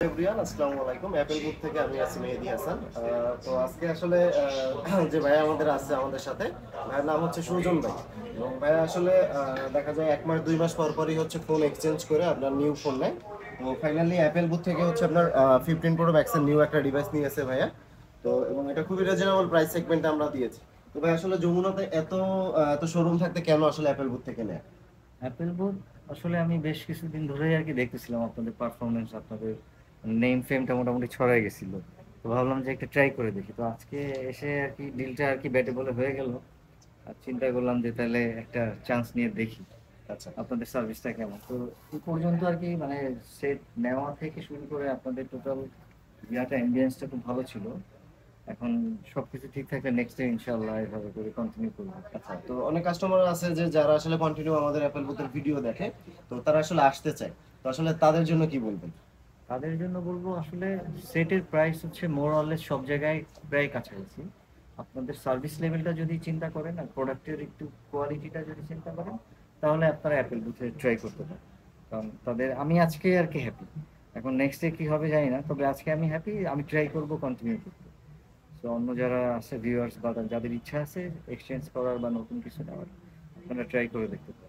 Everyone আসসালামু আলাইকুম। Apple বুক থেকে আমি আছি মেহেদী হাসান। তো আজকে আসলে যে ভাইয়া আমাদের আছে আমাদের সাথে, ভাইয়ের নাম হচ্ছে সুজন ভাই। এবং ভাইয়া আসলে দেখা যায় 1 মাস 2 মাস পর পরই হচ্ছে ফোন এক্সচেঞ্জ করে আপনার নিউ ফোন নেয়। তো ফাইনালি অ্যাপেল বুক থেকে হচ্ছে আপনার 15 প্রো ম্যাক্সের নিউ একটা ডিভাইস নিয়েছে ভাইয়া। তো এবং এটা খুবই রিজনেবল প্রাইস সেগমেন্টে আমরা দিয়েছি। তো ভাই আসলে যমুনাতে এত শোরুম থাকতে কেন আসলে অ্যাপেল বুক থেকে নেয়? অ্যাপেল বুক আসলে আমি বেশ কিছুদিন ধরেই আর কি দেখতেছিলাম আপনাদের পারফরমেন্স, আপনাদের নেম ফেমটা মোটামুটি ছড়াই গেছিল। তো ভাবলাম যে একটা ট্রাই করে দেখি। তো আজকে এসে আর কি ডিলটা আর কি ব্যাটে বলে হয়ে গেল। আর চিন্তা করলাম যে তাহলে একটা চান্স নিয়ে দেখি আচ্ছা। আপনাদের সার্ভিসটা কেমন। তো এই পর্যন্ত আর কি মানে সেট নেওয়া থেকে শুরু করে আপনাদের টোটাল ইয়াটা অ্যাম্বিয়েন্সটা খুব ভালো ছিল। এখন সবকিছু ঠিক থাকলে নেক্সট ডে ইনশাআল্লাহ এভাবে করে কন্টিনিউ করবো। আচ্ছা, তো অনেক কাস্টমার আছে যে যারা আসলে কন্টিনিউ আমাদের অ্যাপেল বুকের ভিডিও দেখে, তো তারা আসলে আসতে চায়। তো আসলে তাদের জন্য কি বলবেন? তাদের জন্য বলবো আসলে সেটের প্রাইস হচ্ছে মোর অরলেস সব জায়গায় প্রায় কাছাকাছি। আপনাদের সার্ভিস লেভেলটা যদি চিন্তা করেন আর প্রোডাক্টের একটু কোয়ালিটিটা যদি চিন্তা করেন, তাহলে আপনারা অ্যাপেল বুথে ট্রাই করতে পারেন। কারণ তাদের আমি আজকে আর কি হ্যাপি। এখন নেক্সট ডে কি হবে জানি না, তবে আজকে আমি হ্যাপি, আমি ট্রাই করব কন্টিনিউ করতে। তো অন্য যারা আছে ভিউয়ার্স বা যাদের ইচ্ছা আছে এক্সচেঞ্জ করার বা নতুন কিছু নেওয়ার, আপনারা ট্রাই করে দেখতে পারেন।